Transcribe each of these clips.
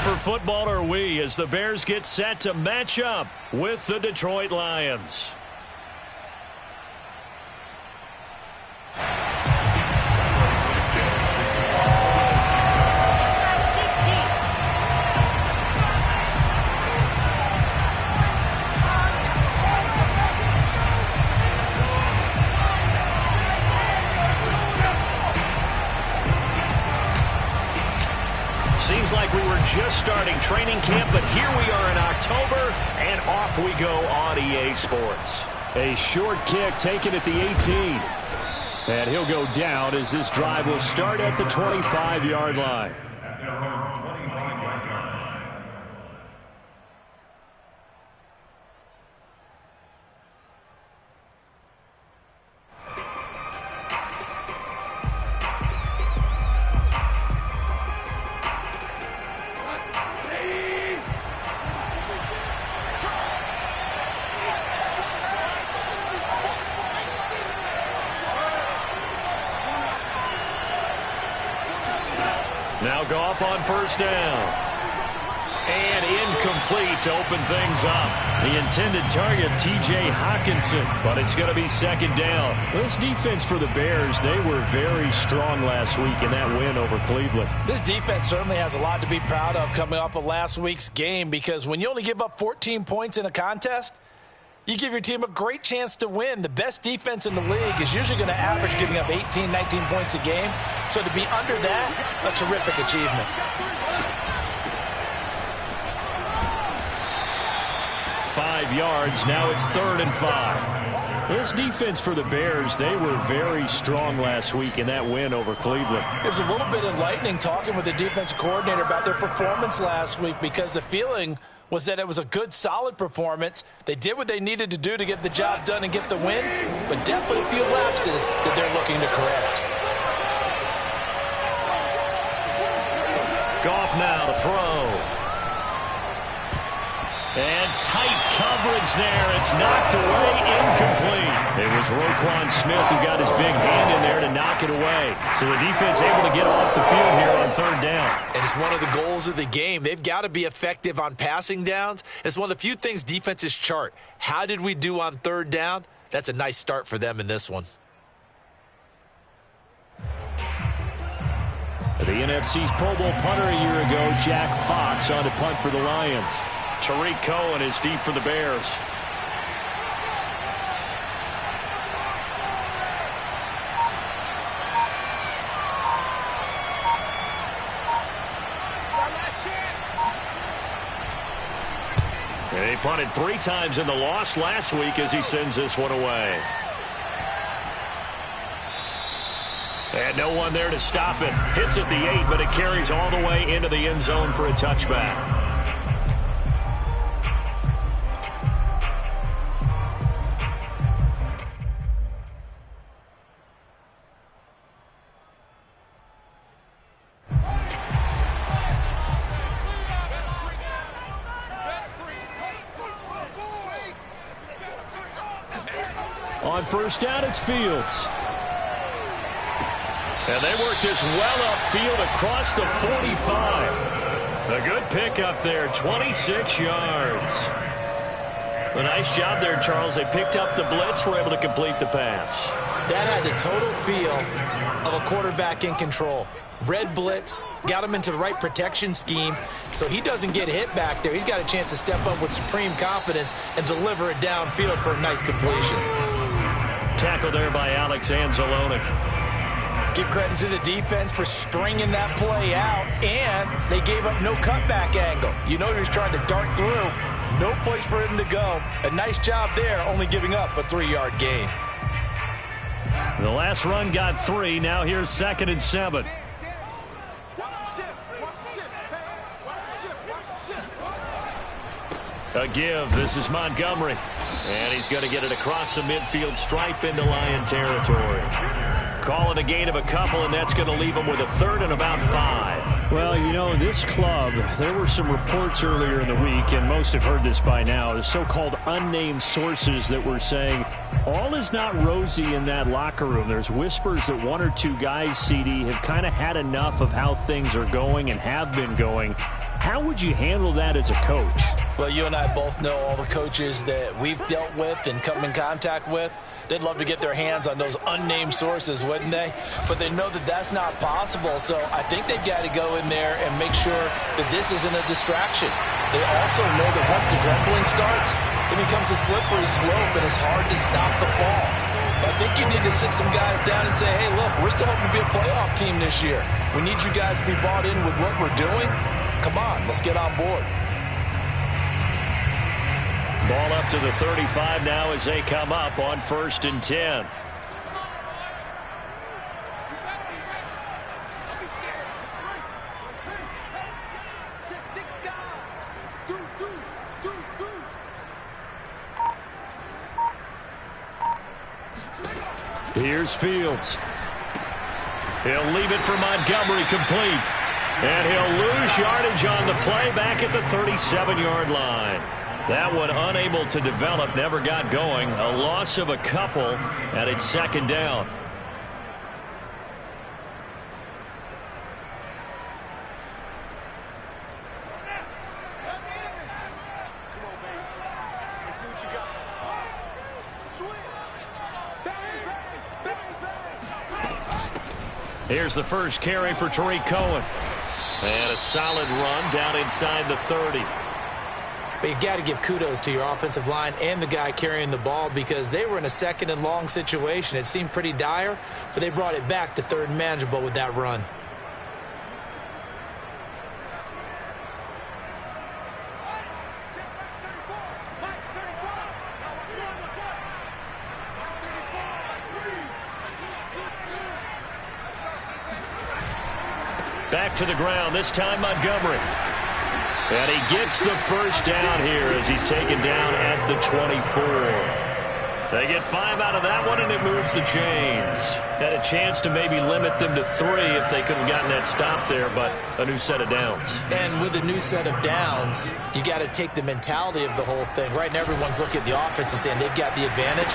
for football are we as the Bears get set to match up with the Detroit Lions. Seems like we were just starting training camp, but here we are in October, and off we go on EA Sports. A short kick taken at the 18. And he'll go down as this drive will start at the 25-yard line. Now Goff on first down. And incomplete to open things up. The intended target, T.J. Hockenson, but it's going to be second down. This defense for the Bears, they were very strong last week in that win over Cleveland. This defense certainly has a lot to be proud of coming off of last week's game, because when you only give up 14 points in a contest, you give your team a great chance to win. The best defense in the league is usually going to average giving up 18, 19 points a game. So to be under that, a terrific achievement. 5 yards. Now it's 3rd and 5. This defense for the Bears, they were very strong last week in that win over Cleveland. It was a little bit enlightening talking with the defensive coordinator about their performance last week, because the feeling was that it was a good, solid performance. They did what they needed to do to get the job done and get the win, but definitely a few lapses that they're looking to correct. Goff now to throw. And tight coverage there. It's knocked away, incomplete. It was Roquan Smith who got his big hand in there to knock it away. So the defense able to get off the field here on 3rd down. And it's one of the goals of the game. They've got to be effective on passing downs. It's one of the few things defenses chart. How did we do on 3rd down? That's a nice start for them in this one. The NFC's Pro Bowl punter a year ago, Jack Fox, on to punt for the Lions. Tariq Cohen is deep for the Bears. And he punted 3 times in the loss last week as he sends this one away. And no one there to stop it. Hits at the 8, but it carries all the way into the end zone for a touchback. On first down, it's Fields. And they work this well upfield across the 45. A good pickup there, 26 yards. A nice job there, Charles. They picked up the blitz, were able to complete the pass. That had the total feel of a quarterback in control. Red blitz, got him into the right protection scheme, so he doesn't get hit back there. He's got a chance to step up with supreme confidence and deliver it downfield for a nice completion. Tackle there by Alex Anzalone. Give credit to the defense for stringing that play out, and they gave up no cutback angle. You know he was trying to dart through. No place for him to go. A nice job there, only giving up a 3-yard gain. The last run got 3. Now here's 2nd and 7. A give. This is Montgomery. And he's going to get it across the midfield stripe into Lion territory. Call it a gain of a couple, and that's going to leave him with a 3rd and about 5. Well, you know, this club, there were some reports earlier in the week, and most have heard this by now, the so-called unnamed sources that were saying all is not rosy in that locker room. There's whispers that 1 or 2 guys, CD, have kind of had enough of how things are going and have been going How would you handle that as a coach? Well, you and I both know all the coaches that we've dealt with and come in contact with. They'd love to get their hands on those unnamed sources, wouldn't they? But they know that that's not possible, so I think they've got to go in there and make sure that this isn't a distraction. They also know that once the grumbling starts, it becomes a slippery slope, and it's hard to stop the fall. But I think you need to sit some guys down and say, hey, look, we're still hoping to be a playoff team this year. We need you guys to be bought in with what we're doing. Come on, let's get on board. Ball up to the 35 now as they come up on 1st and 10. Here's Fields. He'll leave it for Montgomery complete. And he'll lose yardage on the play back at the 37-yard line. That one unable to develop, never got going. A loss of a couple, and it's 2nd down. Here's the first carry for Tariq Cohen. And a solid run down inside the 30. But you got to give kudos to your offensive line and the guy carrying the ball, because they were in a 2nd and long situation. It seemed pretty dire, but they brought it back to 3rd and manageable with that run. Back to the ground, this time Montgomery. And he gets the first down here as he's taken down at the 24. They get 5 out of that one, and it moves the chains. Had a chance to maybe limit them to 3 if they could have gotten that stop there, but a new set of downs. And with a new set of downs, you got to take the mentality of the whole thing. Right now, everyone's looking at the offense and saying they've got the advantage.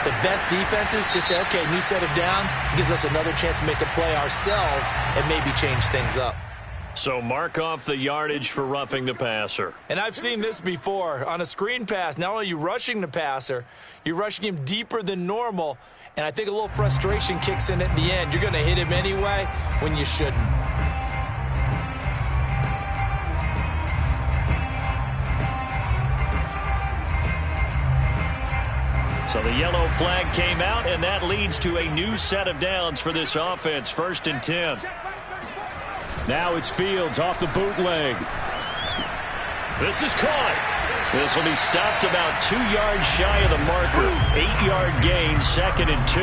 The best defenses just say, okay, new set of downs, gives us another chance to make a play ourselves and maybe change things up. So mark off the yardage for roughing the passer. And I've seen this before. On a screen pass, not only are you rushing the passer, you're rushing him deeper than normal. And I think a little frustration kicks in at the end. You're going to hit him anyway when you shouldn't. So the yellow flag came out, and that leads to a new set of downs for this offense. 1st and 10. Now it's Fields off the bootleg. This is caught. This will be stopped about 2 yards shy of the marker. 8-yard gain, 2nd and 2.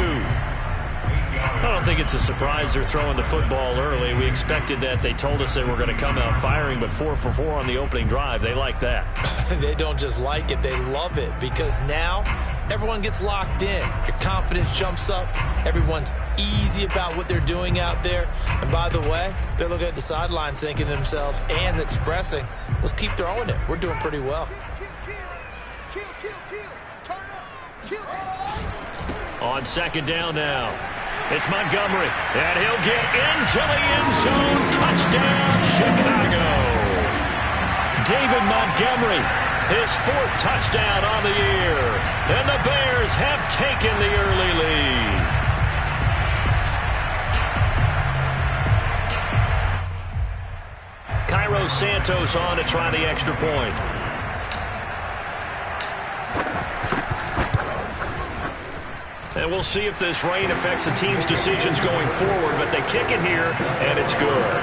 I don't think it's a surprise they're throwing the football early. We expected that. They told us they were going to come out firing, but 4 for 4 on the opening drive. They like that. They don't just like it, they love it, because now everyone gets locked in. Your confidence jumps up. Everyone's easy about what they're doing out there. And by the way, they're looking at the sideline thinking to themselves and expressing, let's keep throwing it. We're doing pretty well. On 2nd down now, it's Montgomery, and he'll get into the end zone. Touchdown, Chicago. David Montgomery, his 4th touchdown on the year. And the Bears have taken the early lead. Cairo Santos on to try the extra point. And we'll see if this rain affects the team's decisions going forward, but they kick it here, and it's good.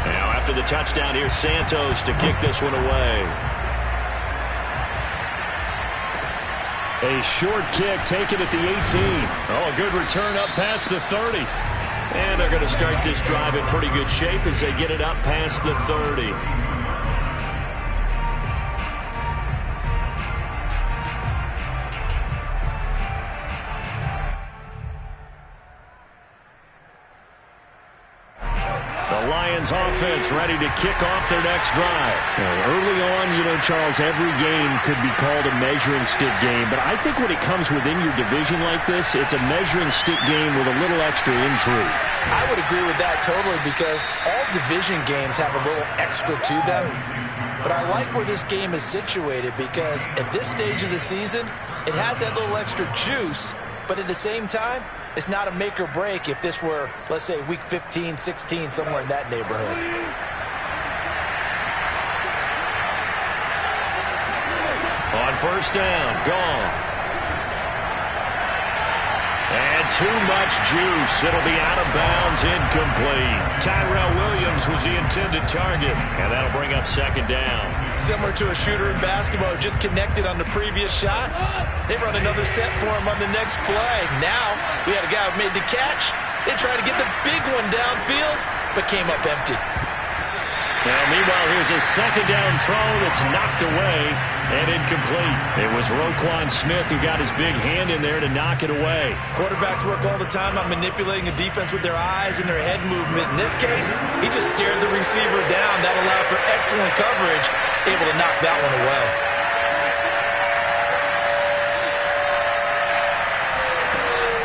Now, after the touchdown, here's Santos to kick this one away. A short kick taken at the 18. Oh, a good return up past the 30. And they're going to start this drive in pretty good shape as they get it up past the 30. Lions offense ready to kick off their next drive. Early on, Charles, every game could be called a measuring stick game. But I think when it comes within your division like this, it's a measuring stick game with a little extra intrigue. I would agree with that totally because all division games have a little extra to them. But I like where this game is situated because at this stage of the season, it has that little extra juice. But at the same time, it's not a make or break if this were, let's say, week 15, 16, somewhere in that neighborhood. On first down, Goff. And too much juice. It'll be out of bounds, incomplete. Tyrell Williams was the intended target, and that'll bring up second down. Similar to a shooter in basketball who just connected on the previous shot. They run another set for him on the next play. Now we had a guy who made the catch. They tried to get the big one downfield, but came up empty. Now, meanwhile, here's a second down throw that's knocked away and incomplete. It was Roquan Smith who got his big hand in there to knock it away. Quarterbacks work all the time on manipulating a defense with their eyes and their head movement. In this case, he just stared the receiver down. That allowed for excellent coverage, able to knock that one away.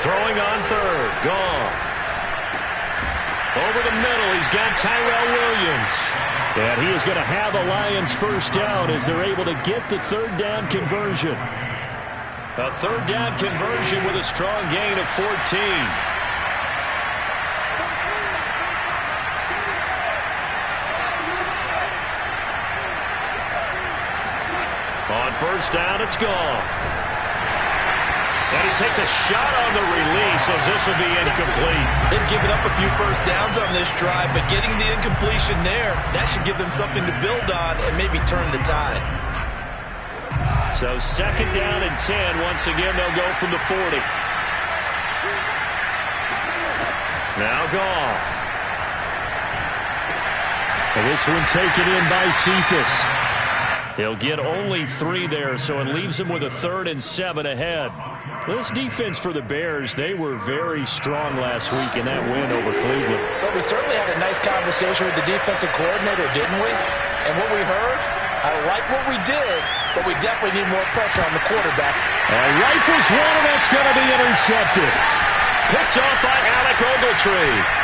Throwing on third, Goff. Over the middle, he's got Tyrell Williams. And he is going to have the Lions first down as they're able to get the third down conversion. A third down conversion with a strong gain of 14. On first down, it's Goff. And he takes a shot on the release as this will be incomplete. They've given up a few first downs on this drive, but getting the incompletion there, that should give them something to build on and maybe turn the tide. So second down and 10. Once again, they'll go from the 40. Now Goff. And this one taken in by Cephas. He'll get only 3 there, so it leaves him with a 3rd and 7 ahead. This defense for the Bears, they were very strong last week in that win over Cleveland. But we certainly had a nice conversation with the defensive coordinator, didn't we? And what we heard, I like what we did, but we definitely need more pressure on the quarterback. Rifles one, and that's going to be intercepted. Picked off by Alec Ogletree.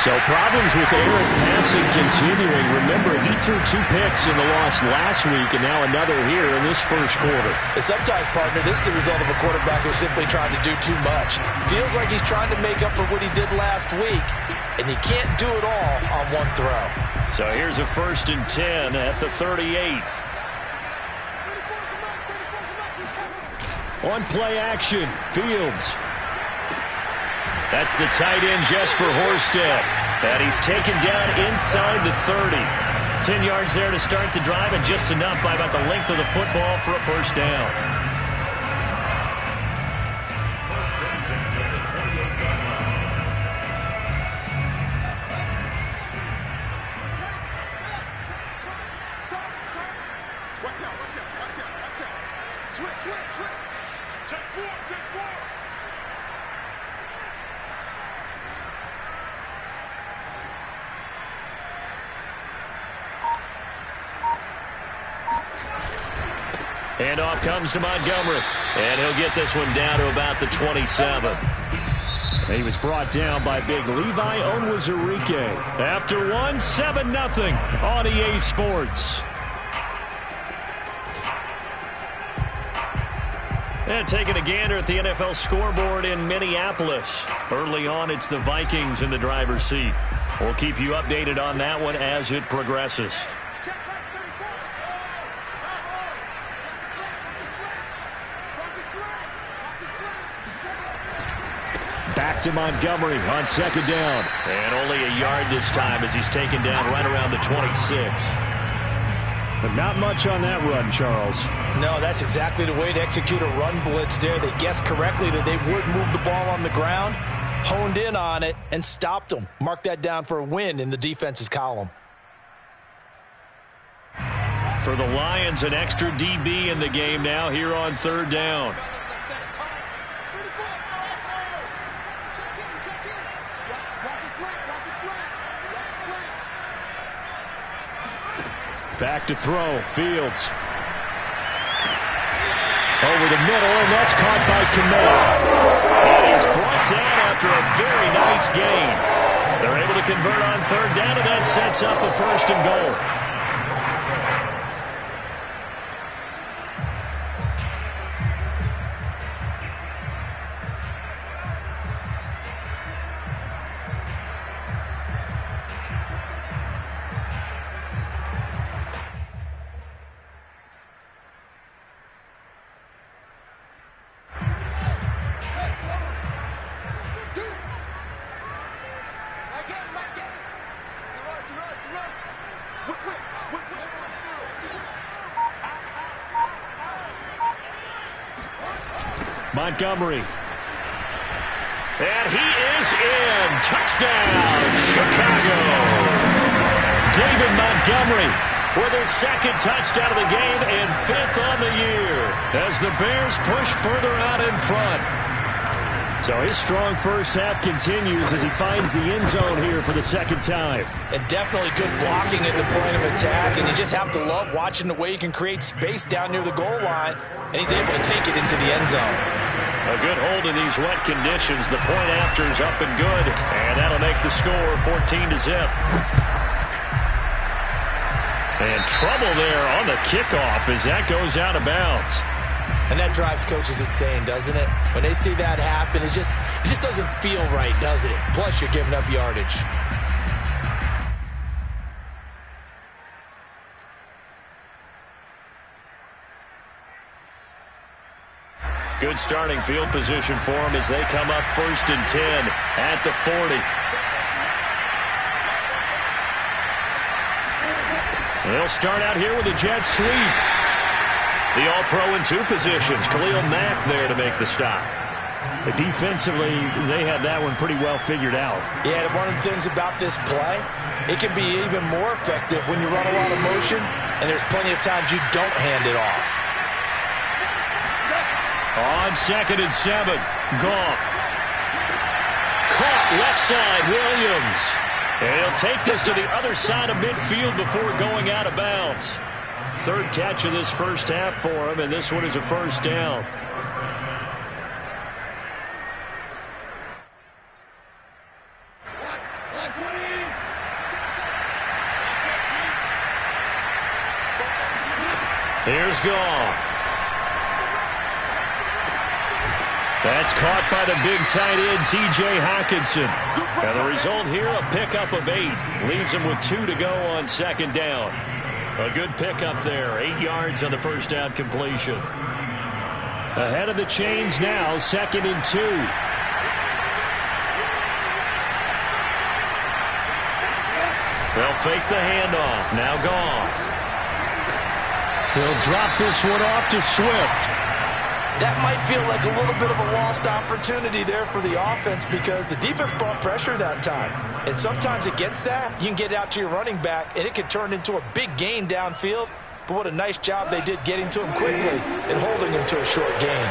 So problems with Aaron passing continuing. Remember, he threw 2 picks in the loss last week and now another here in this first quarter. And sometimes, partner, this is the result of a quarterback who's simply trying to do too much. Feels like he's trying to make up for what he did last week, and he can't do it all on one throw. So here's a 1st and 10 at the 38. On play action, Fields. That's the tight end, Jesper Horsted. And he's taken down inside the 30. 10 yards there to start the drive, and just enough by about the length of the football for a first down. And off comes to Montgomery. And he'll get this one down to about the 27. He was brought down by big Levi Onwuzurike. After 1, 7-0 on EA Sports. And taking a gander at the NFL scoreboard in Minneapolis. Early on, it's the Vikings in the driver's seat. We'll keep you updated on that one as it progresses. Back to Montgomery on second down. And only a yard this time as he's taken down right around the 26. But not much on that run, Charles. No, that's exactly the way to execute a run blitz there. They guessed correctly that they would move the ball on the ground, honed in on it, and stopped them. Mark that down for a win in the defense's column. For the Lions, an extra DB in the game now here on third down. Back to throw. Fields. Over the middle, and that's caught by TML. And he's brought down after a very nice gain. They're able to convert on third down, and that sets up a 1st and goal. Montgomery. And he is in. Touchdown, Chicago. David Montgomery with his 2nd touchdown of the game and 5th on the year as the Bears push further out in front. So his strong first half continues as he finds the end zone here for the 2nd time. And definitely good blocking at the point of attack, and you just have to love watching the way he can create space down near the goal line, and he's able to take it into the end zone. A good hold in these wet conditions. The point after is up and good, and that'll make the score 14-0. And trouble there on the kickoff as that goes out of bounds. And that drives coaches insane, doesn't it? When they see that happen, it just doesn't feel right, does it? Plus, you're giving up yardage. Good starting field position for them as they come up 1st and 10 at the 40. They'll start out here with a jet sweep. The All-Pro in 2 positions. Khalil Mack there to make the stop. Defensively, they had that one pretty well figured out. Yeah, one of the things about this play, it can be even more effective when you run a lot of motion, and there's plenty of times you don't hand it off. On 2nd and 7, Goff. Caught left side, Williams. And he'll take this to the other side of midfield before going out of bounds. 3rd catch of this first half for him, and this one is a 1st down. Here's Goff. That's caught by the big tight end, T.J. Hockenson. And the result here, a pickup of 8. Leaves him with 2 to go on 2nd down. A good pickup there. 8 yards on the first down completion. Ahead of the chains now, 2nd and 2. They'll fake the handoff. Now Goff. He'll drop this one off to Swift. That might feel like a little bit of a lost opportunity there for the offense because the defense brought pressure that time. And sometimes against that, you can get it out to your running back, and it can turn into a big gain downfield. But what a nice job they did getting to him quickly and holding him to a short gain.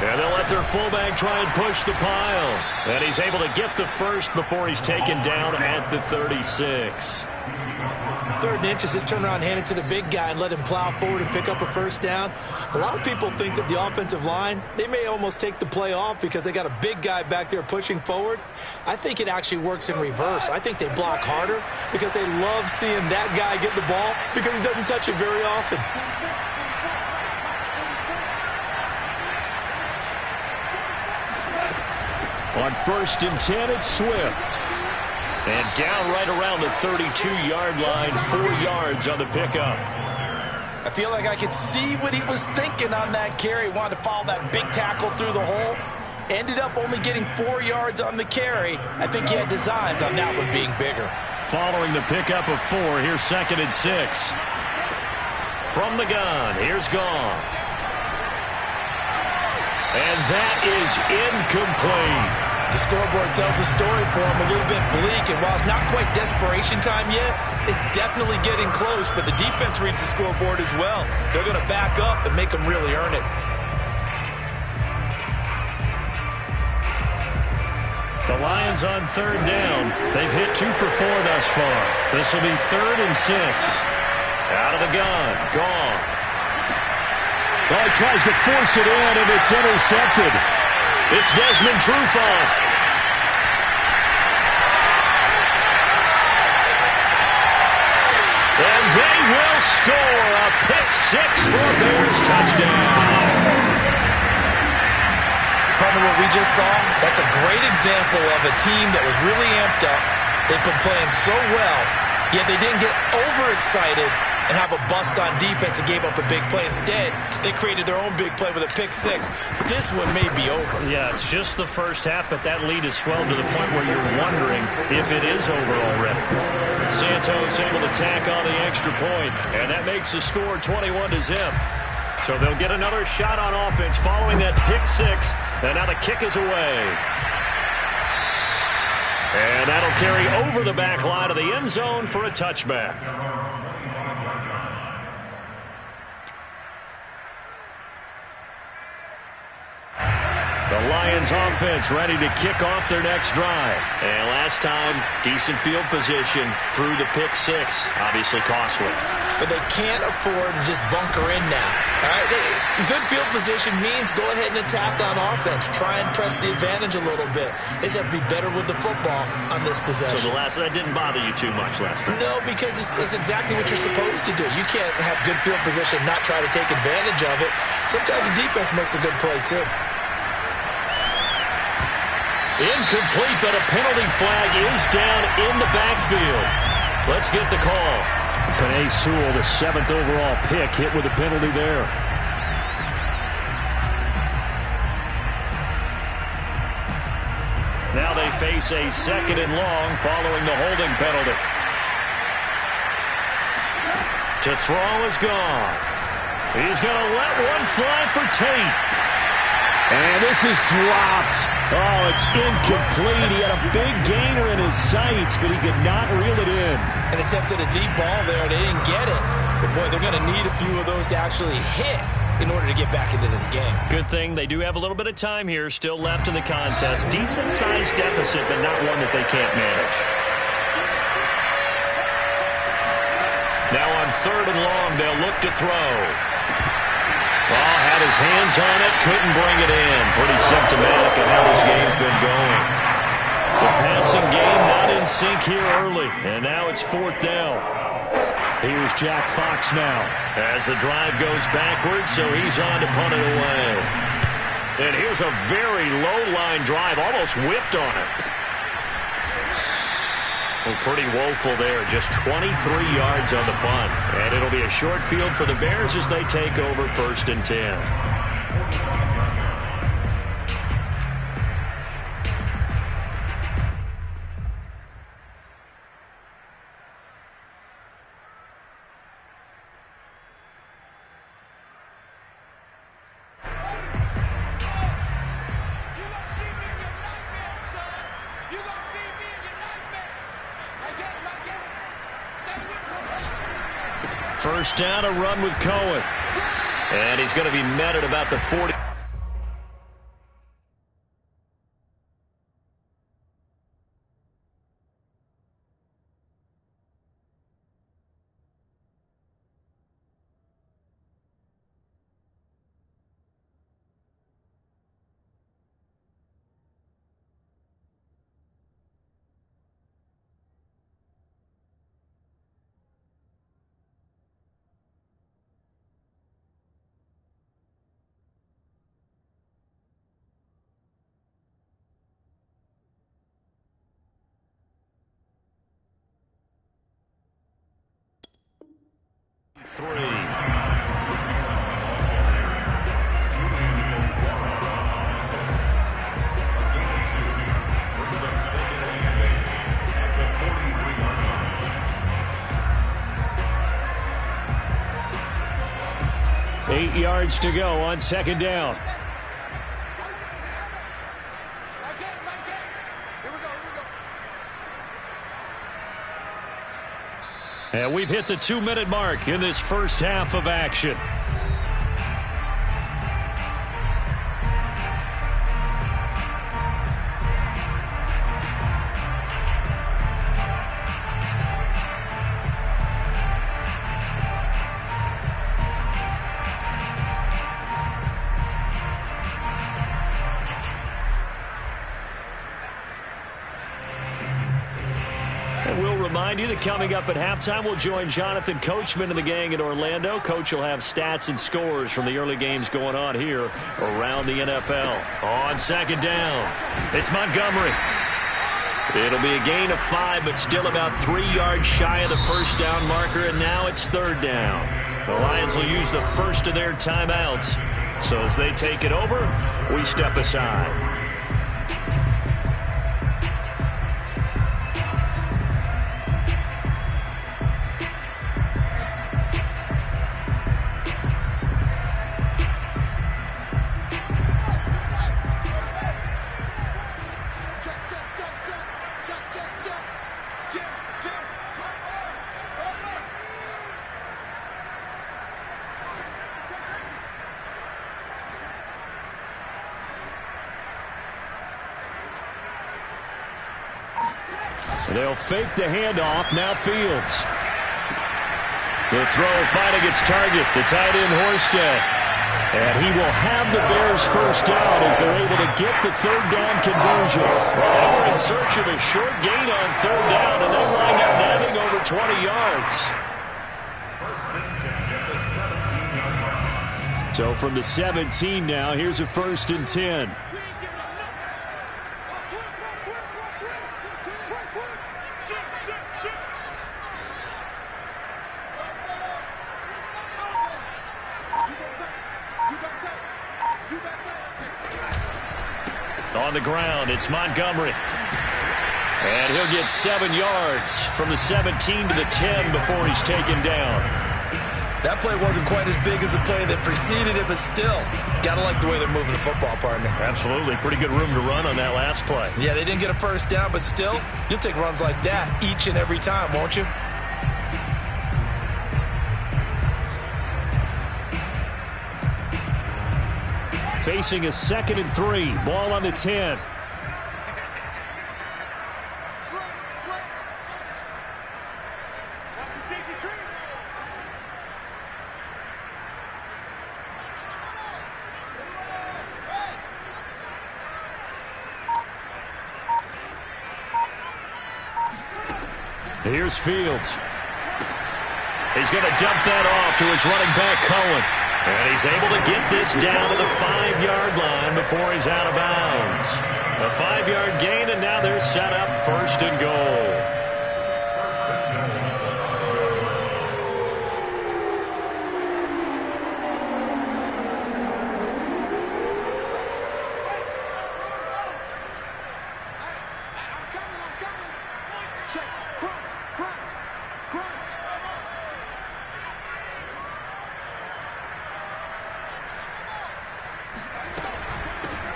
And they'll let their fullback try and push the pile. And he's able to get the first before he's taken down at the 36. 3rd and inches, just turn around, hand it to the big guy and let him plow forward and pick up a 1st down. A lot of people think that the offensive line, they may almost take the play off because they got a big guy back there pushing forward. I think it actually works in reverse. I think they block harder because they love seeing that guy get the ball because he doesn't touch it very often. On 1st and 10, it's Swift. And down right around the 32-yard line, 4 yards on the pickup. I feel like I could see what he was thinking on that carry. Wanted to follow that big tackle through the hole. Ended up only getting 4 yards on the carry. I think he had designs on that one being bigger. Following the pickup of 4, here's 2nd and 6. From the gun, here's Goff. And that is incomplete. The scoreboard tells a story for him, a little bit bleak, and while it's not quite desperation time yet, it's definitely getting close, but the defense reads the scoreboard as well. They're going to back up and make them really earn it. The Lions on third down. They've hit 2 for 4 thus far. This will be 3rd and 6. Out of the gun. Goff. Oh, he tries to force it in, and it's intercepted. It's Desmond Trufant. And they will score a pick-6 for a Bears touchdown. Partner, what we just saw, that's a great example of a team that was really amped up. They've been playing so well, yet they didn't get overexcited and have a bust on defense and gave up a big play. Instead, they created their own big play with a pick-6. This one may be over. Yeah, it's just the first half, but that lead has swelled to the point where you're wondering if it is over already. Santos able to tack on the extra point, and that makes the score 21-0. So they'll get another shot on offense following that pick-6, and now the kick is away. And that'll carry over the back line of the end zone for a touchback. The Lions offense ready to kick off their next drive. And last time, decent field position through the pick-6. Obviously costly. But they can't afford to just bunker in now. All right, good field position means go ahead and attack on offense. Try and press the advantage a little bit. They just have to be better with the football on this possession. So that didn't bother you too much last time? No, because it's exactly what you're supposed to do. You can't have good field position and not try to take advantage of it. Sometimes the defense makes a good play, too. Incomplete, but a penalty flag is down in the backfield. Let's get the call. Penei Sewell, the 7th overall pick, hit with a penalty there. Now they face a 2nd and long following the holding penalty. To throw is Goff. He's going to let one fly for Tate. And this is dropped. Oh, it's incomplete. He had a big gainer in his sights, but he could not reel it in. And attempted a deep ball there, and they didn't get it. But, boy, they're going to need a few of those to actually hit in order to get back into this game. Good thing they do have a little bit of time here still left in the contest. Decent-sized deficit, but not one that they can't manage. Now on 3rd and long, they'll look to throw. Well, had his hands on it, couldn't bring it in. Pretty symptomatic of how this game's been going. The passing game not in sync here early, and now it's 4th down. Here's Jack Fox now. As the drive goes backwards, so he's on to punt it away. And here's a very low-line drive, almost whiffed on it. Well, pretty woeful there, just 23 yards on the punt. And it'll be a short field for the Bears as they take over 1st and 10. First down, a run with Cohen. And he's going to be met at about the 40. Eight yards to go on 2nd down. And we've hit the 2-minute mark in this first half of action. remind you that coming up at halftime, we'll join Jonathan Coachman and the gang in Orlando. Coach will have stats and scores from the early games going on here around the NFL. On second down, it's Montgomery. It'll be a gain of 5, but still about 3 yards shy of the first down marker, and now it's third down. The Lions will use the first of their timeouts. So as they take it over, we step aside. They'll fake the handoff. Now Fields. The throw finding its target, the tight end Horsted. And he will have the Bears first down as they're able to get the third down conversion. Well, they were in search of a short gain on third down, and they wind up netting over 20 yards. So from the 17 now, here's a 1st and 10. On the ground, it's Montgomery. And he'll get 7 yards from the 17 to the 10 before he's taken down. That play wasn't quite as big as the play that preceded it, but still, gotta like the way they're moving the football, partner. Absolutely. Pretty good room to run on that last play. Yeah, they didn't get a first down, but still, you'll take runs like that each and every time, won't you? Facing a 2nd and 3. Ball on the 10. Here's Fields. He's going to dump that off to his running back, Cohen. And he's able to get this down to the 5-yard line before he's out of bounds. A 5-yard gain, and now they're set up 1st and goal.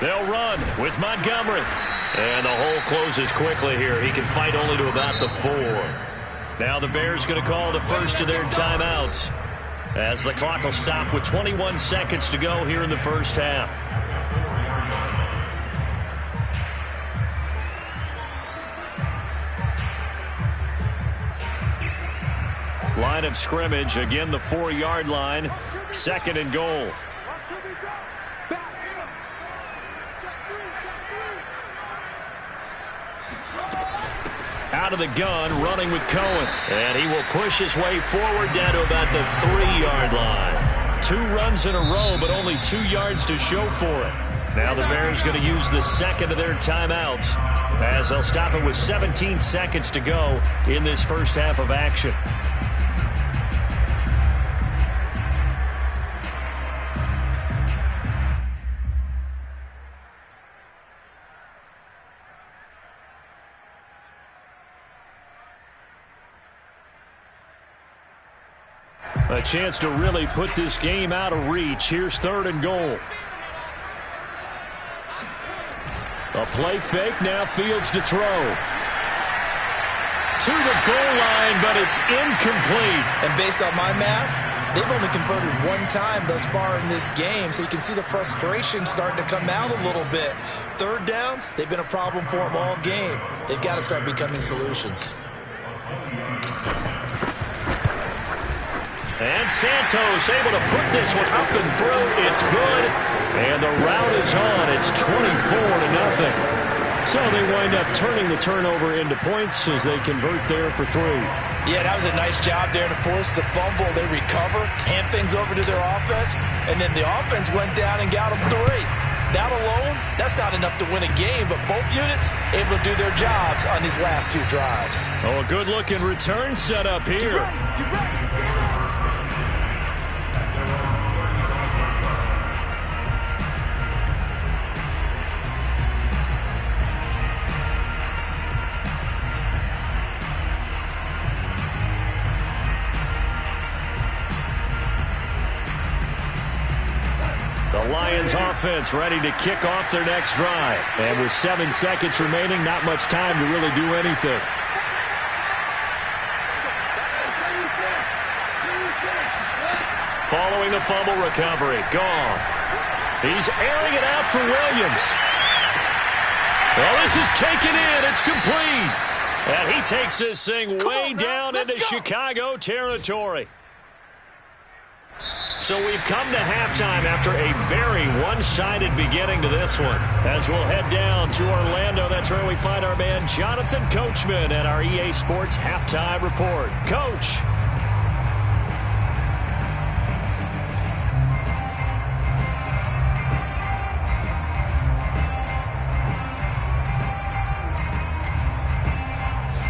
They'll run with Montgomery. And the hole closes quickly here. He can fight only to about the 4. Now the Bears going to call the first of their timeouts as the clock will stop with 21 seconds to go here in the first half. Line of scrimmage, again the 4-yard line, 2nd and goal. Out of the gun, running with Cohen. And he will push his way forward down to about the 3-yard line. 2 runs in a row, but only 2 yards to show for it. Now the Bears going to use the 2nd of their timeouts as they'll stop it with 17 seconds to go in this first half of action. A chance to really put this game out of reach. Here's 3rd and goal. A play fake. Now Fields to throw. To the goal line, but it's incomplete. And based on my math, they've only converted 1 time thus far in this game, so you can see the frustration starting to come out a little bit. 3rd downs, they've been a problem for them all game. They've got to start becoming solutions. And Santos able to put this one up and through. It's good. And the route is on. It's 24-0. So they wind up turning the turnover into points as they convert there for 3. Yeah, that was a nice job there to force the fumble. They recover, hand things over to their offense, and then the offense went down and got them 3. That alone, that's not enough to win a game, but both units able to do their jobs on these last 2 drives. Oh, a good-looking return set up here. The Lions offense ready to kick off their next drive. And with 7 seconds remaining, not much time to really do anything. Following the fumble recovery, Goff. He's airing it out for Williams. Well, this is taken in. It's complete. And he takes this thing way down into Chicago territory. So we've come to halftime after a very one-sided beginning to this one. As we'll head down to Orlando, that's where we find our man Jonathan Coachman at our EA Sports Halftime Report. Coach.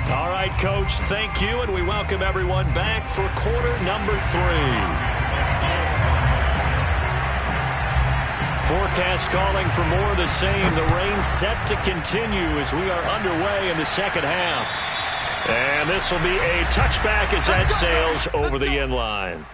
All right, Coach, thank you, and we welcome everyone back for quarter number 3. Forecast calling for more of the same. The rain set to continue as we are underway in the second half. And this will be a touchback as that sails over the end line.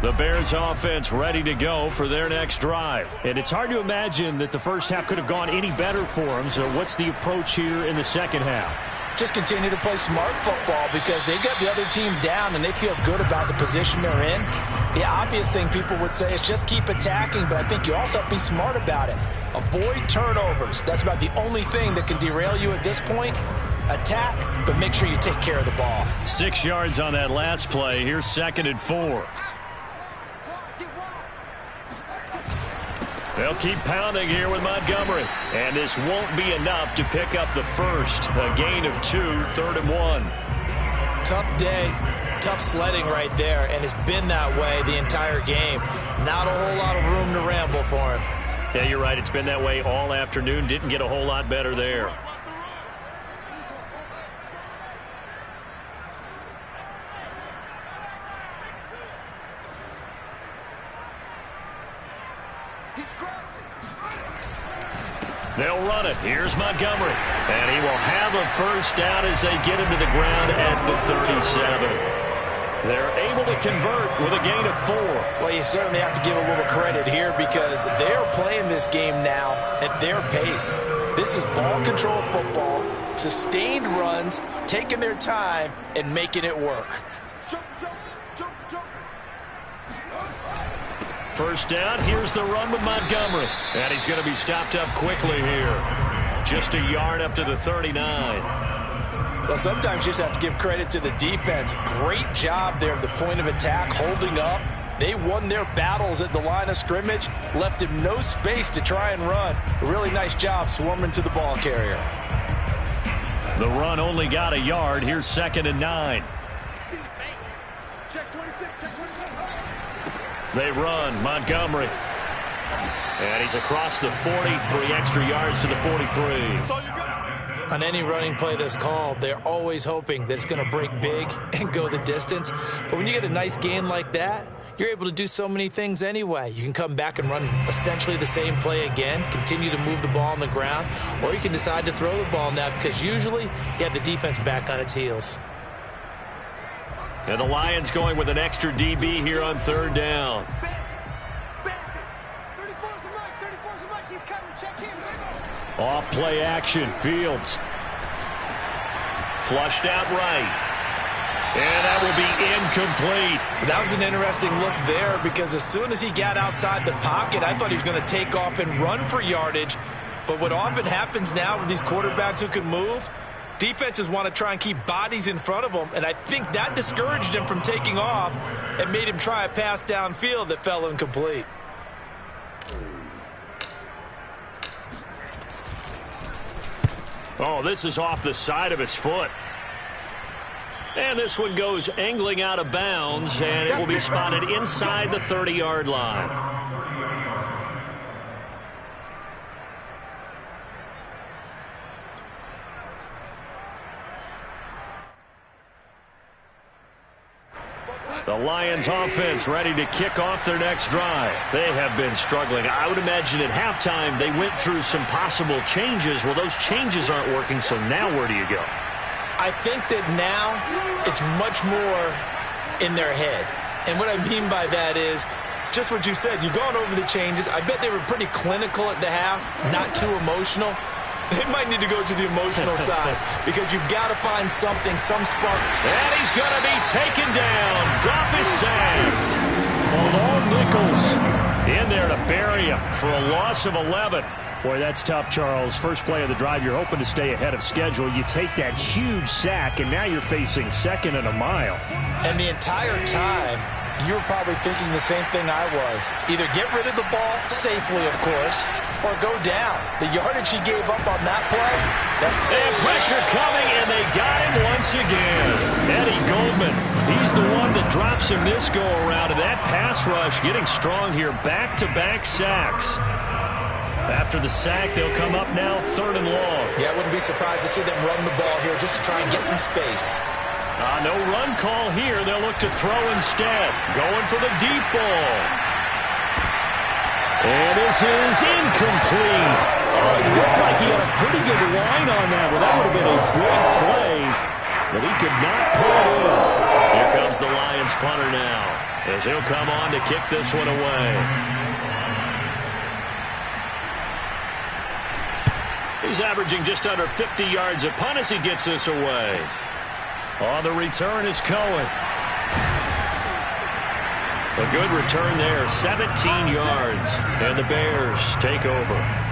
The Bears offense ready to go for their next drive. And it's hard to imagine that the first half could have gone any better for them. So what's the approach here in the second half? Just continue to play smart football because they got the other team down and they feel good about the position they're in. The obvious thing people would say is just keep attacking, but I think you also have to be smart about it. Avoid turnovers. That's about the only thing that can derail you at this point. Attack, but make sure you take care of the ball. 6 yards on that last play. Here's 2nd and 4. They'll keep pounding here with Montgomery. And this won't be enough to pick up the first. A gain of 2, 3rd and 1. Tough day, tough sledding right there, and it's been that way the entire game. Not a whole lot of room to ramble for him. Yeah, you're right. It's been that way all afternoon. Didn't get a whole lot better there. They'll run it. Here's Montgomery. And he will have a first down as they get him to the ground at the 37. They're able to convert with a gain of 4. Well, you certainly have to give a little credit here because they're playing this game now at their pace. This is ball control football, sustained runs, taking their time, and making it work. First down, here's the run with Montgomery. And he's going to be stopped up quickly here. Just a yard up to the 39. Well, sometimes you just have to give credit to the defense. Great job there at the point of attack, holding up. They won their battles at the line of scrimmage, left him no space to try and run. A really nice job swarming to the ball carrier. The run only got a yard. Here's 2nd and 9. They run. Montgomery. And he's across the 40, 3 extra yards to the 43. On any running play that's called, they're always hoping that it's going to break big and go the distance. But when you get a nice gain like that, you're able to do so many things anyway. You can come back and run essentially the same play again, continue to move the ball on the ground, or you can decide to throw the ball now because usually you have the defense back on its heels. And the Lions going with an extra DB here on 3rd down. Off play action, Fields. Flushed out right. And that will be incomplete. That was an interesting look there because as soon as he got outside the pocket, I thought he was going to take off and run for yardage. But what often happens now with these quarterbacks who can move, Defenses want to try and keep bodies in front of them, and I think that discouraged him from taking off and made him try a pass downfield that fell incomplete. Oh, this is off the side of his foot. And this one goes angling out of bounds, and it will be spotted inside the 30-yard line. The Lions offense ready to kick off their next drive. They have been struggling. I would imagine at halftime they went through some possible changes. Well, those changes aren't working, so now where do you go? I think that now it's much more in their head. And what I mean by that is just what you said. You've gone over the changes. I bet they were pretty clinical at the half, not too emotional. They might need to go to the emotional side because you've got to find something, some spark. And he's going to be taken down. Goff is sacked. Although Nichols in there to bury him for a loss of 11. Boy, that's tough, Charles. First play of the drive, you're hoping to stay ahead of schedule. You take that huge sack, and now you're facing second and a mile. And the entire time, you were probably thinking the same thing I was. Either get rid of the ball safely, of course, or go down. The yardage he gave up on that play. And pressure coming, and they got him once again. Eddie Goldman, he's the one that drops him this go-around. And that pass rush getting strong here. Back-to-back sacks. After the sack, they'll come up now 3rd and long. Yeah, I wouldn't be surprised to see them run the ball here just to try and get some space. No run call here. They'll look to throw instead. Going for the deep ball. And this is incomplete. Oh, it looked like he had a pretty good line on that. Well, that would have been a big play, but he could not pull it in. Here comes the Lions punter now, as he'll come on to kick this one away. He's averaging just under 50 yards a punt as he gets this away. On the return is Cohen. A good return there, 17 yards. And the Bears take over.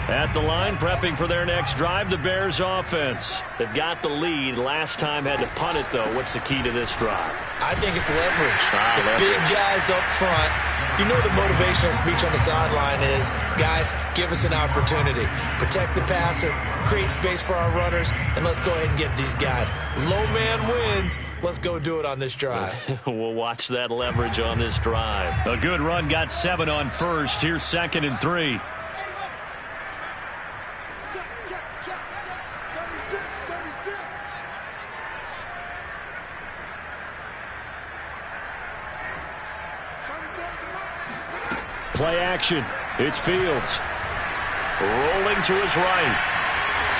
At the line, prepping for their next drive, the Bears offense. They've got the lead. Last time had to punt it, though. What's the key to this drive? I think it's leverage. The big guys up front. You know the motivational speech on the sideline is, guys, give us an opportunity. Protect the passer, create space for our runners, and let's go ahead and get these guys. Low man wins. Let's go do it on this drive. We'll watch that leverage on this drive. A good run, got 7 on first. Here's 2nd and 3. Play action. It's Fields. Rolling to his right.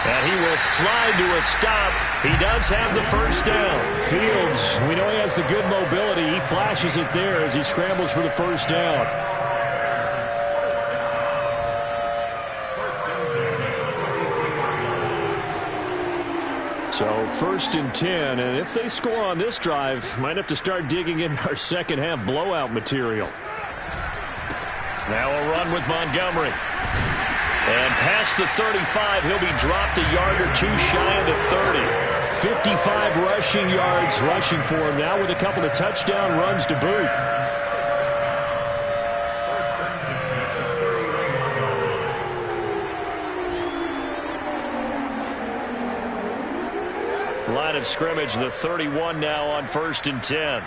And he will slide to a stop. He does have the first down. Fields, we know he has the good mobility. He flashes it there as he scrambles for the first down. So 1st and 10, and if they score on this drive, might have to start digging in our second half blowout material. Now a run with Montgomery. And past the 35, he'll be dropped a yard or two shy of the 30. 55 rushing yards rushing for him now with a couple of touchdown runs to boot. Line of scrimmage, the 31 now on 1st and 10.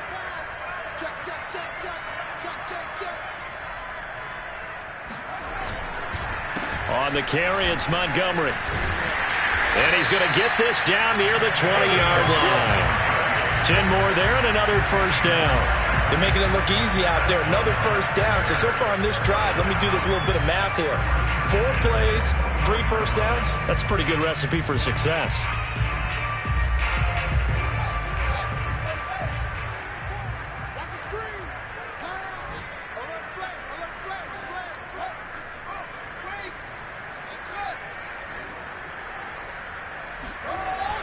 On the carry, it's Montgomery. And he's going to get this down near the 20-yard line. 10 more there and another first down. They're making it look easy out there. Another first down. So far on this drive, let me do this little bit of math here. 4 plays, 3 first downs. That's a pretty good recipe for success.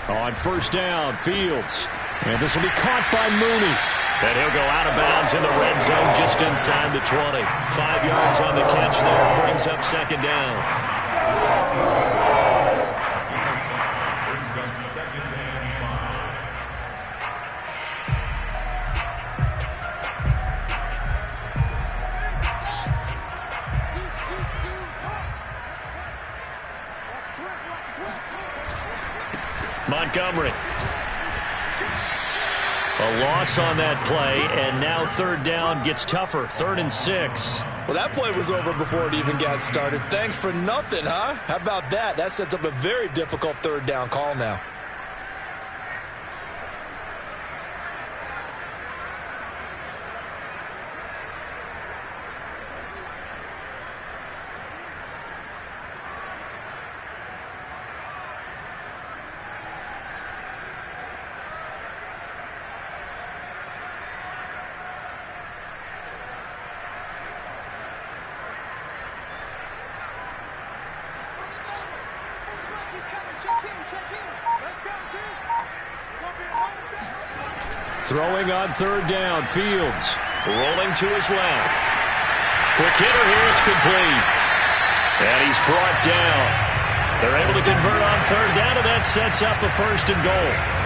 On first down, Fields. And this will be caught by Mooney. And he'll go out of bounds in the red zone just inside the 20. 5 yards on the catch there. Brings up second down. Montgomery. A loss on that play, and now third down gets tougher. 3rd and 6. Well, that play was over before it even got started. Thanks for nothing, huh? How about that? That sets up a very difficult third down call now. Throwing on third down, Fields. Rolling to his left. Quick hitter here, it's complete. And he's brought down. They're able to convert on third down, and that sets up a 1st and goal.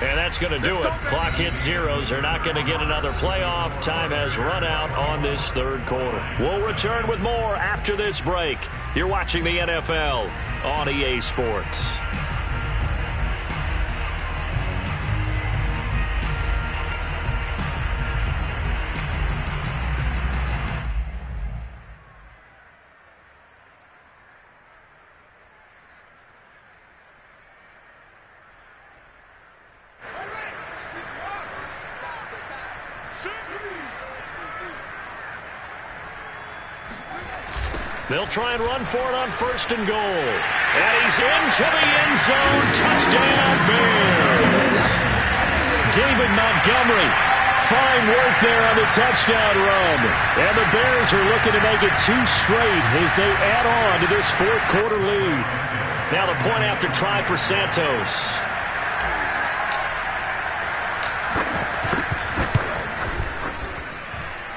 And that's going to do it. Clock hits zeros. They're not going to get another playoff. Time has run out on this third quarter. We'll return with more after this break. You're watching the NFL on EA Sports. They'll try and run for it on 1st and goal. And he's into the end zone. Touchdown, Bears. David Montgomery. Fine work there on the touchdown run. And the Bears are looking to make it 2 straight as they add on to this 4th quarter lead. Now the point after try for Santos.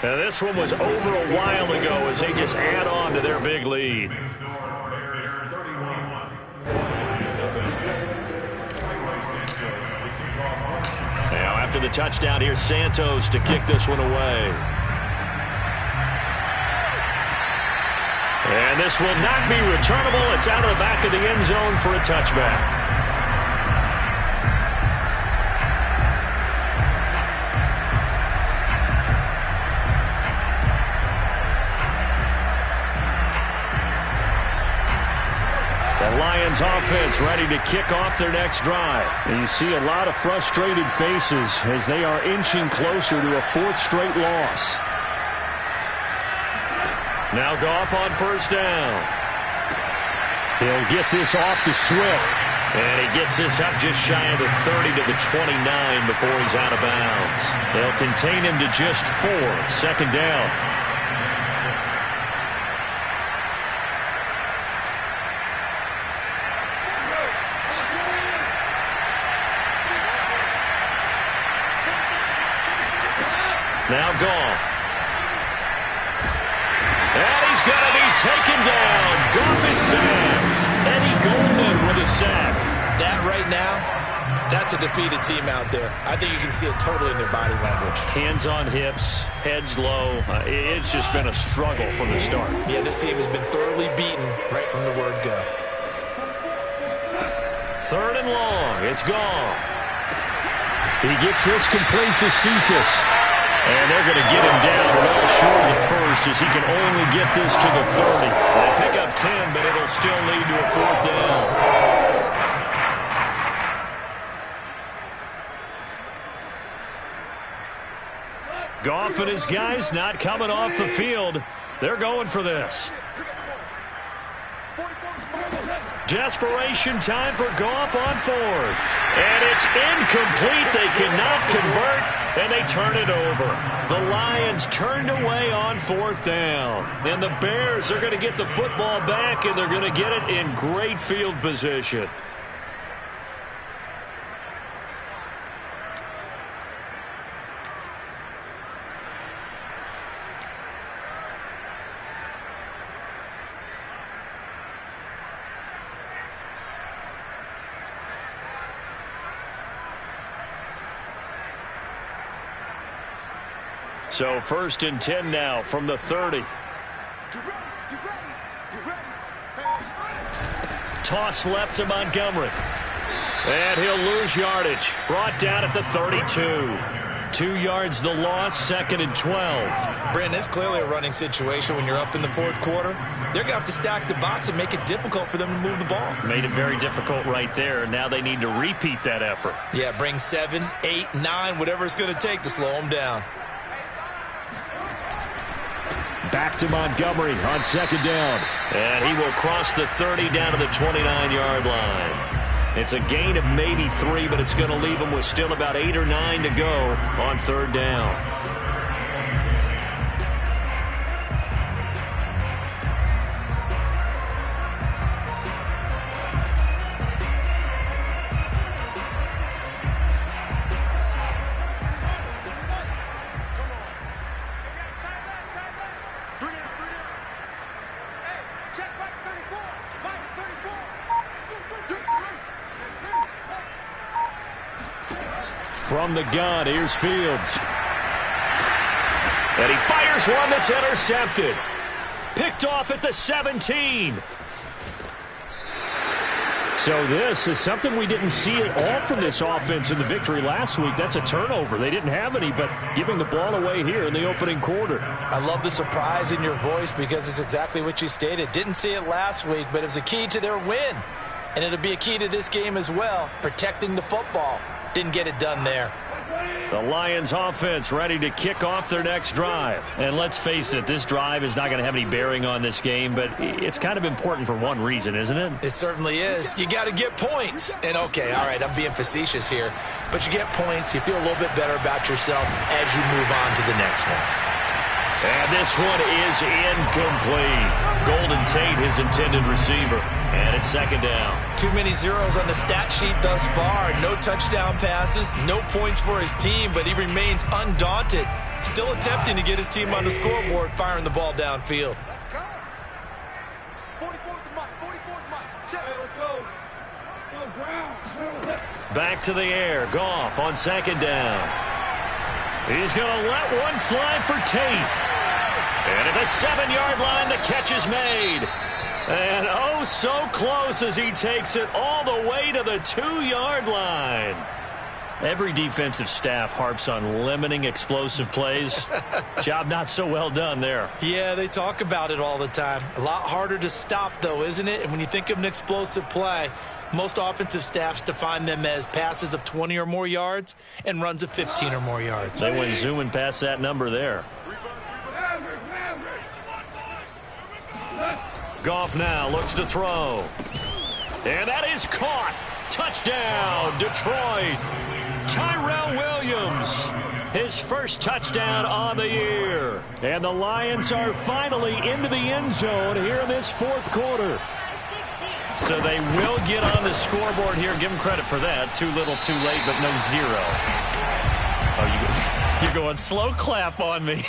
Now this one was over a while ago as they just add on to their big lead. Now after the touchdown, here's Santos to kick this one away. And this will not be returnable. It's out of the back of the end zone for a touchback. Lions offense ready to kick off their next drive. And you see a lot of frustrated faces as they are inching closer to a 4th straight loss. Now Goff on 1st down. He'll get this off to Swift. And he gets this up just shy of the 30 to the 29 before he's out of bounds. They'll contain him to just 4. 2nd down. Now Goff. And he's going to be taken down. Goff is sacked. Eddie Goldman with a sack. That right now, that's a defeated team out there. I think you can see it totally in their body language. Hands on hips, heads low. It's just been a struggle from the start. Yeah, this team has been thoroughly beaten right from the word go. 3rd and long. It's Goff. He gets this complete to Cephas. And they're going to get him down well short of the 1st as he can only get this to the 30. They pick up 10, but it'll still lead to a 4th down. Goff and his guys not coming off the field. They're going for this. Desperation time for Goff on fourth. And it's incomplete. They cannot convert, and they turn it over. The Lions turned away on fourth down. And the Bears are going to get the football back, and they're going to get it in great field position. So 1st and 10 now from the 30. Toss left to Montgomery. And he'll lose yardage. Brought down at the 32. 2 yards the loss, 2nd and 12. Brandon, it's clearly a running situation when you're up in the fourth quarter. They're going to have to stack the box and make it difficult for them to move the ball. Made it very difficult right there. Now they need to repeat that effort. Yeah, bring 7, 8, 9, whatever it's going to take to slow them down. Back to Montgomery on 2nd down. And he will cross the 30 down to the 29-yard line. It's a gain of maybe 3, but it's going to leave him with still about 8 or 9 to go on 3rd down. From the gun, here's Fields. And he fires one that's intercepted. Picked off at the 17. So this is something we didn't see at all from this offense in the victory last week. That's a turnover. They didn't have any, but giving the ball away here in the opening quarter. I love the surprise in your voice because it's exactly what you stated. Didn't see it last week, but it was a key to their win. And it'll be a key to this game as well, protecting the football. Didn't get it done there. The Lions offense ready to kick off their next drive. And let's face it, this drive is not going to have any bearing on this game, but it's kind of important for one reason, isn't it? It certainly is. You got to get points. And okay, all right, I'm being facetious here, but you get points, you feel a little bit better about yourself as you move on to the next one. And this one is incomplete. Golden Tate, his intended receiver. And it's 2nd down. Too many zeros on the stat sheet thus far. No touchdown passes, no points for his team, but he remains undaunted. Still attempting to get his team on the scoreboard, firing the ball downfield. Let's go. 44's the mark. 44's mark. Check it. Let's go. Go ground. Back to the air. Goff on 2nd down. He's going to let one fly for Tate. And at the 7-yard line, the catch is made. And oh, so close as he takes it all the way to the 2-yard line. Every defensive staff harps on limiting explosive plays. Job not so well done there. Yeah, they talk about it all the time. A lot harder to stop, though, isn't it? And when you think of an explosive play, most offensive staffs define them as passes of 20 or more yards and runs of 15 or more yards. They went zooming past that number there. Goff now looks to throw. And that is caught. Touchdown, Detroit. Tyrell Williams, his first touchdown on the year. And the Lions are finally into the end zone here in this 4th quarter. So they will get on the scoreboard here. Give them credit for that. Too little, too late, but no 0. Oh, you're going slow clap on me.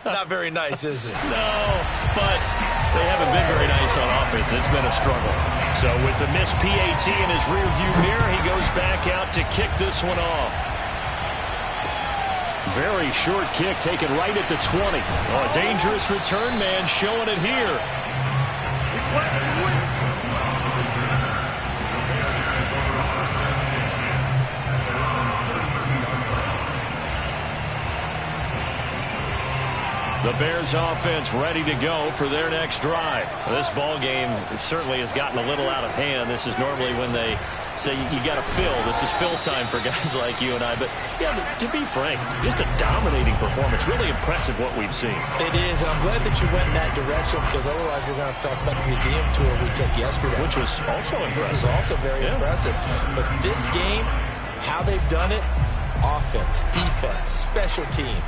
Not very nice, is it? No, but they haven't been very nice on offense. It's been a struggle. So with the missed PAT in his rearview mirror, he goes back out to kick this one off. Very short kick taken right at the 20. Oh, a dangerous return man showing it here. The Bears offense ready to go for their next drive. This ball game certainly has gotten a little out of hand. This is normally when they say you got to fill. This is fill time for guys like you and I. But, yeah, to be frank, just a dominating performance. Really impressive what we've seen. It is, and I'm glad that you went in that direction because otherwise we're going to have to talk about the museum tour we took yesterday. Which was also impressive. Which was also very impressive. But this game, how they've done it, offense, defense, special teams,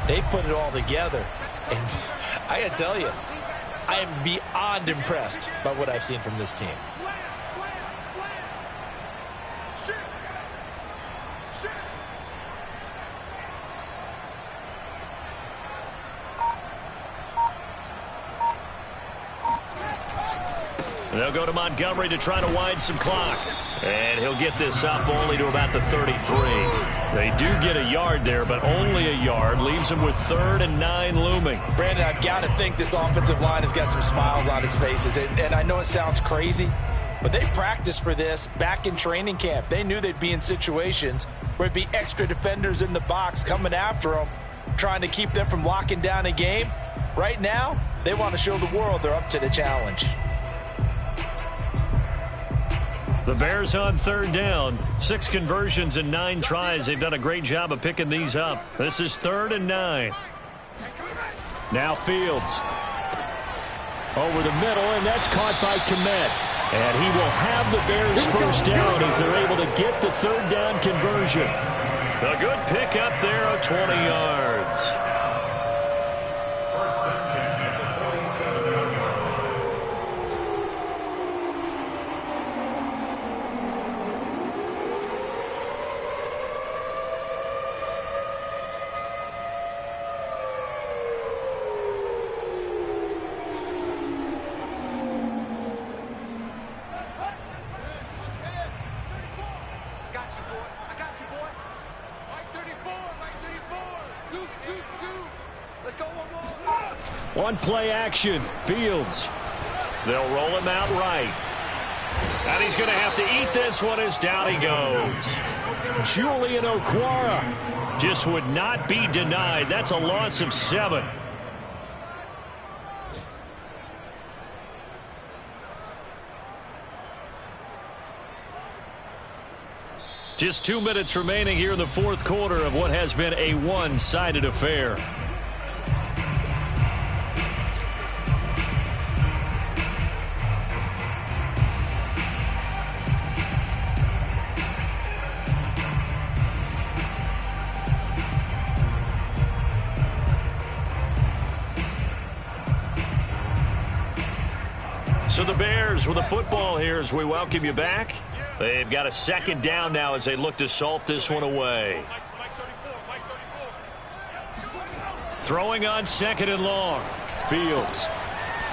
they put it all together. And I got to tell you, I am beyond impressed by what I've seen from this team. They'll go to Montgomery to try to wind some clock. And he'll get this up only to about the 33. They do get a yard there, but only a yard. Leaves them with 3rd and 9 looming. Brandon, I've got to think this offensive line has got some smiles on its faces. And I know it sounds crazy, but they practiced for this back in training camp. They knew they'd be in situations where it'd be extra defenders in the box coming after them, trying to keep them from locking down a game. Right now, they want to show the world they're up to the challenge. The Bears on 3rd down. 6 conversions and 9 tries. They've done a great job of picking these up. This is 3rd and 9. Now Fields. Over the middle, and that's caught by Kmet. And he will have the Bears first down as they're able to get the 3rd down conversion. A good pickup there of 20 yards. One play action. Fields. They'll roll him out right. And he's going to have to eat this one as down he goes. Julian Okwara just would not be denied. That's a loss of 7. Just 2 minutes remaining here in the 4th quarter of what has been a one-sided affair. So the Bears with the football here as we welcome you back. They've got a 2nd down now as they look to salt this one away. Throwing on 2nd and long. Fields.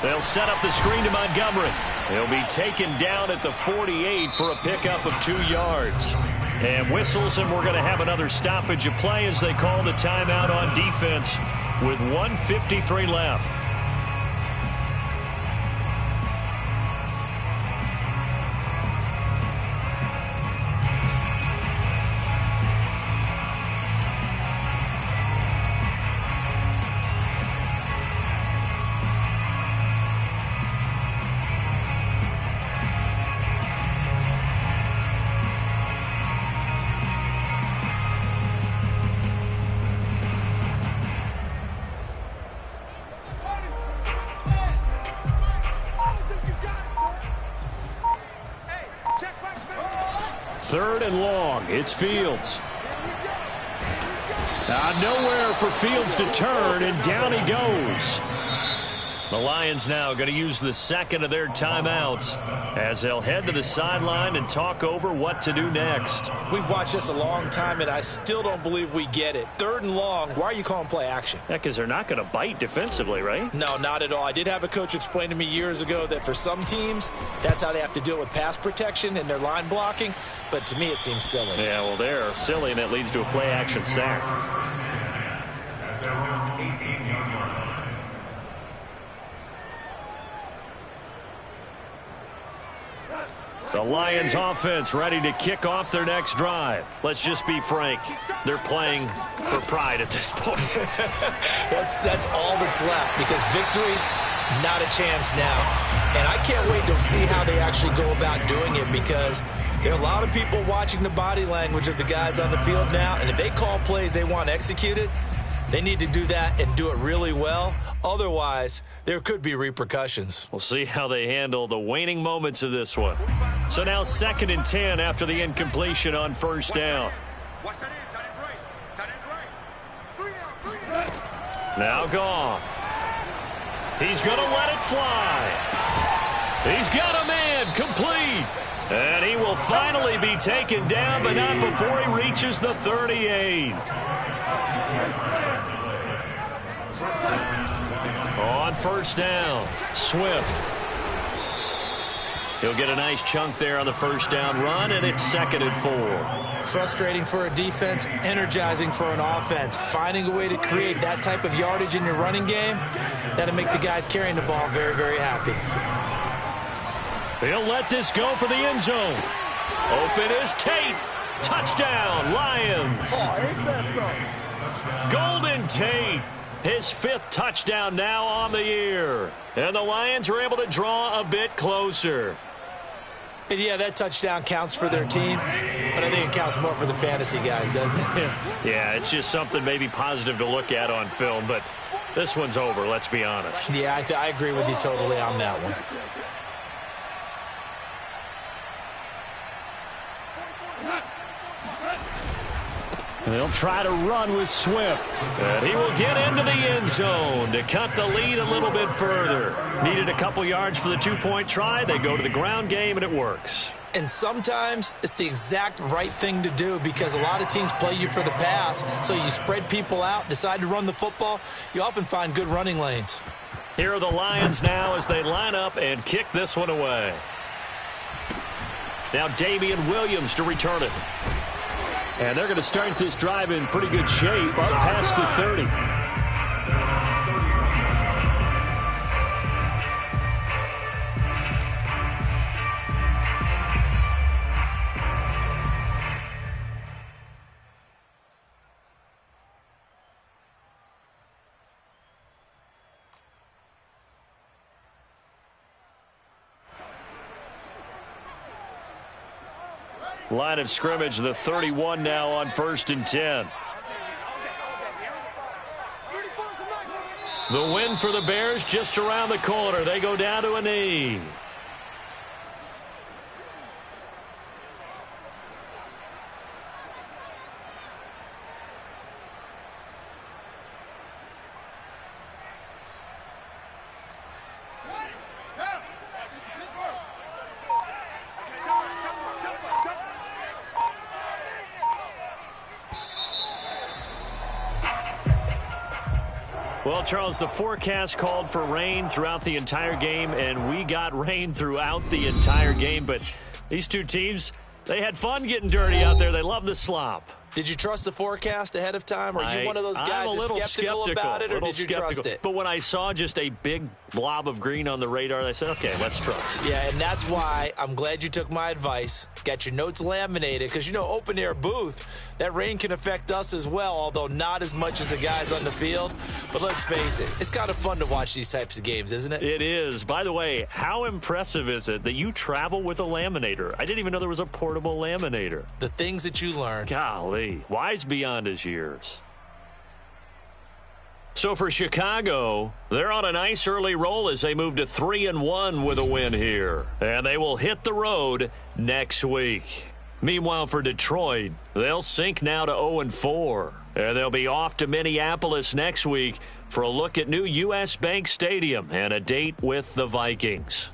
They'll set up the screen to Montgomery. He'll be taken down at the 48 for a pickup of 2 yards. And whistles, and we're going to have another stoppage of play as they call the timeout on defense with 1:53 left. Third and long. It's Fields. Nowhere for Fields to turn, and down he goes. The Lions now going to use the second of their timeouts as they'll head to the sideline and talk over what to do next. We've watched this a long time, and I still don't believe we get it. Third and long, why are you calling play action? Yeah, because they're not going to bite defensively, right? No, not at all. I did have a coach explain to me years ago that for some teams, that's how they have to deal with pass protection and their line blocking. But to me, it seems silly. Yeah, well, they're silly, and it leads to a play action sack. The Lions offense ready to kick off their next drive. Let's just be frank. They're playing for pride at this point. That's all that's left, because victory, not a chance now. And I can't wait to see how they actually go about doing it, because there are a lot of people watching the body language of the guys on the field now, and if they call plays they want executed, they need to do that and do it really well. Otherwise, there could be repercussions. We'll see how they handle the waning moments of this one. So now 2nd and 10 after the incompletion on first down. Now Goff. He's going to let it fly. He's got a man complete. And he will finally be taken down, but not before he reaches the 38. On first down, Swift. He'll get a nice chunk there on the first down run, and it's 2nd and 4. Frustrating for a defense, energizing for an offense. Finding a way to create that type of yardage in your running game, that'll make the guys carrying the ball very, very happy. He'll let this go for the end zone. Open is Tate. Touchdown, Lions. Golden Tate. His 5th touchdown now on the year. And the Lions are able to draw a bit closer. And yeah, that touchdown counts for their team, but I think it counts more for the fantasy guys, doesn't it? Yeah, it's just something maybe positive to look at on film, but this one's over, let's be honest. Yeah, I agree with you totally on that one. They'll try to run with Swift. And he will get into the end zone to cut the lead a little bit further. Needed a couple yards for the 2-point try. They go to the ground game, and it works. And sometimes it's the exact right thing to do, because a lot of teams play you for the pass, so you spread people out, decide to run the football. You often find good running lanes. Here are the Lions now as they line up and kick this one away. Now Damian Williams to return it. And they're going to start this drive in pretty good shape up past the 30. Line of scrimmage, the 31 now on 1st and 10. The win for the Bears just around the corner. They go down to a knee. Well, Charles, the forecast called for rain throughout the entire game, and we got rain throughout the entire game. But these two teams, they had fun getting dirty out there. They love the slop. Did you trust the forecast ahead of time? Are you one of those guys that's skeptical about it, or did you trust it? But when I saw just a big blob of green on the radar, I said, okay, let's trust. Yeah, and that's why I'm glad you took my advice. Got your notes laminated, because, you know, open-air booth, that rain can affect us as well, although not as much as the guys on the field. But let's face it, it's kind of fun to watch these types of games, isn't it? It is. By the way, how impressive is it that you travel with a laminator? I didn't even know there was a portable laminator. The things that you learn. Golly, wise beyond his years. So for Chicago, they're on a nice early roll as they move to 3-1 with a win here. And they will hit the road next week. Meanwhile, for Detroit, they'll sink now to 0-4. And they'll be off to Minneapolis next week for a look at new U.S. Bank Stadium and a date with the Vikings.